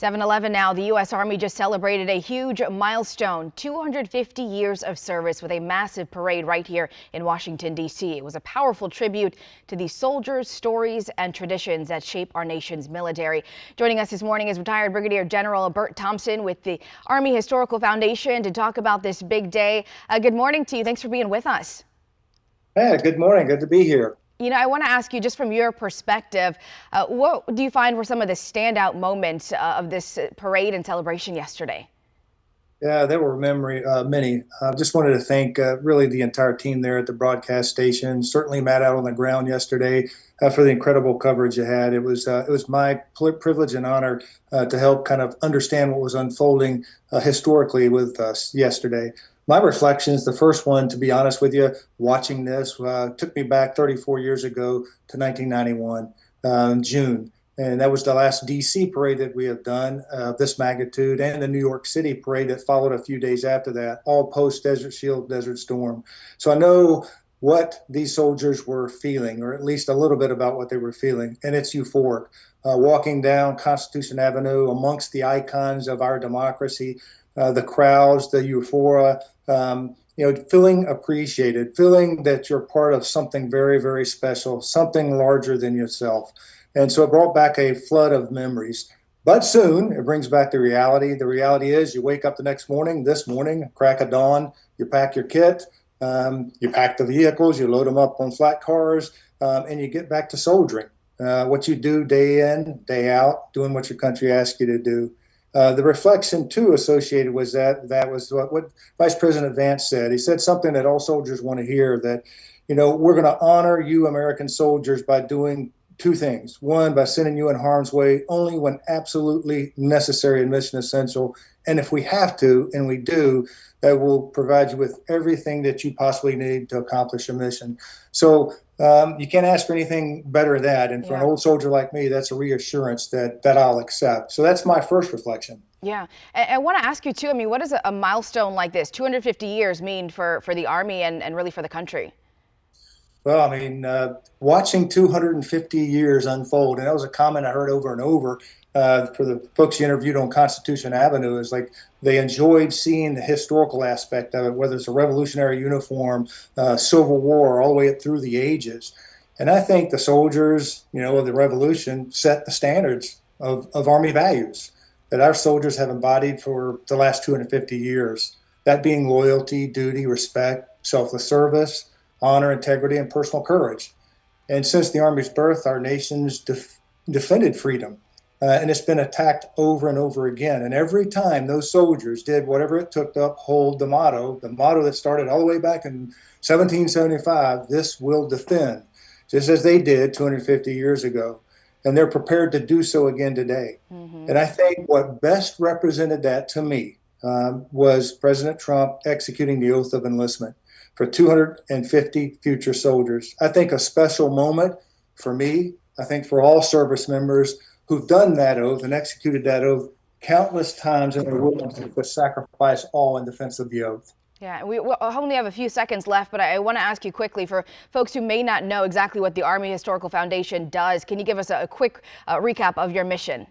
7:11 now. The U.S. Army just celebrated a huge milestone, 250 years of service with a massive parade right here in Washington, D.C. It was a powerful tribute to the soldiers, stories, and traditions that shape our nation's military. Joining us this morning is retired Brigadier General Burt Thompson with the Army Historical Foundation to talk about this big day. Good morning to you. Thanks for being with us. Hey, good morning. Good to be here. You know, I want to ask you, just from your perspective, what do you find were some of the standout moments of this parade and celebration yesterday? Yeah, there were many. Just wanted to thank really the entire team there at the broadcast station. Certainly Matt out on the ground yesterday for the incredible coverage you had. It was my privilege and honor to help kind of understand what was unfolding historically with us yesterday. My reflections, the first one, to be honest with you, watching this took me back 34 years ago to 1991, June. And that was the last D.C. parade that we have done of this magnitude, and the New York City parade that followed a few days after that, all post-Desert Shield, Desert Storm. So I know what these soldiers were feeling, or at least a little bit about what they were feeling, and it's euphoric. Walking down Constitution Avenue amongst the icons of our democracy, the crowds, the euphoria, feeling appreciated, feeling that you're part of something very, very special, something larger than yourself. And so it brought back a flood of memories. But soon it brings back the reality. The reality is you wake up the next morning, this morning, crack of dawn, you pack your kit, you pack the vehicles, you load them up on flat cars, and you get back to soldiering. What you do day in, day out, doing what your country asks you to do. The reflection, too, associated was that was what Vice President Vance said. He said something that all soldiers want to hear, that, we're going to honor you American soldiers by doing two things. One, by sending you in harm's way only when absolutely necessary and mission essential. And if we have to, and we do, that will provide you with everything that you possibly need to accomplish a mission. So you can't ask for anything better than that. And for an old soldier like me, that's a reassurance that I'll accept. So that's my first reflection. Yeah. And I want to ask you, too, what does a milestone like this, 250 years, mean for the Army and really for the country? Well, watching 250 years unfold, and that was a comment I heard over and over for the folks you interviewed on Constitution Avenue, is like they enjoyed seeing the historical aspect of it, whether it's a revolutionary uniform, Civil War, all the way up through the ages. And I think the soldiers, of the Revolution set the standards of Army values that our soldiers have embodied for the last 250 years, that being loyalty, duty, respect, selfless service, honor, integrity, and personal courage. And since the Army's birth, our nation's defended freedom, and it's been attacked over and over again. And every time those soldiers did whatever it took to uphold the motto that started all the way back in 1775, this will defend, just as they did 250 years ago. And they're prepared to do so again today. Mm-hmm. And I think what best represented that to me was President Trump executing the oath of enlistment for 250 future soldiers. I think a special moment for me, I think for all service members who've done that oath and executed that oath countless times, and are willing to sacrifice all in defense of the oath. Yeah, we only have a few seconds left, but I want to ask you quickly, for folks who may not know exactly what the Army Historical Foundation does, can you give us a quick recap of your mission?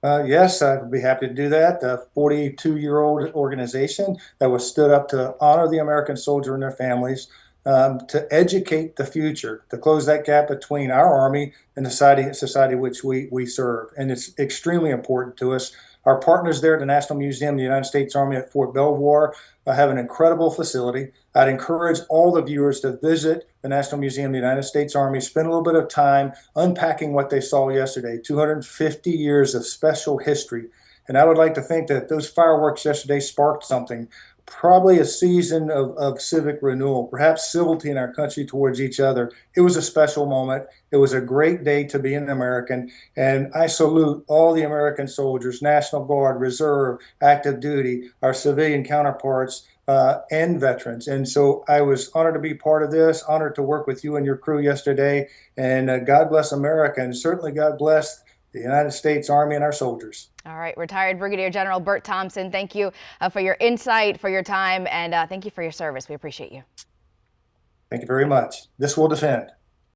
Yes, I'd be happy to do that. A 42-year-old organization that was stood up to honor the American soldier and their families, to educate the future, to close that gap between our Army and the society which we serve. And it's extremely important to us. Our partners there at the National Museum of the United States Army at Fort Belvoir have an incredible facility. I'd encourage all the viewers to visit the National Museum of the United States Army, spend a little bit of time unpacking what they saw yesterday, 250 years of special history. And I would like to think that those fireworks yesterday sparked something, probably a season of civic renewal, perhaps civility in our country towards each other. It was a special moment. It was a great day to be an American. And I salute all the American soldiers, National Guard, Reserve, active duty, our civilian counterparts, and veterans. And so I was honored to be part of this, honored to work with you and your crew yesterday. And God bless America, and certainly God bless the United States Army and our soldiers. All right, retired Brigadier General Burt Thompson, thank you for your insight, for your time, and thank you for your service. We appreciate you. Thank you very much. This will defend.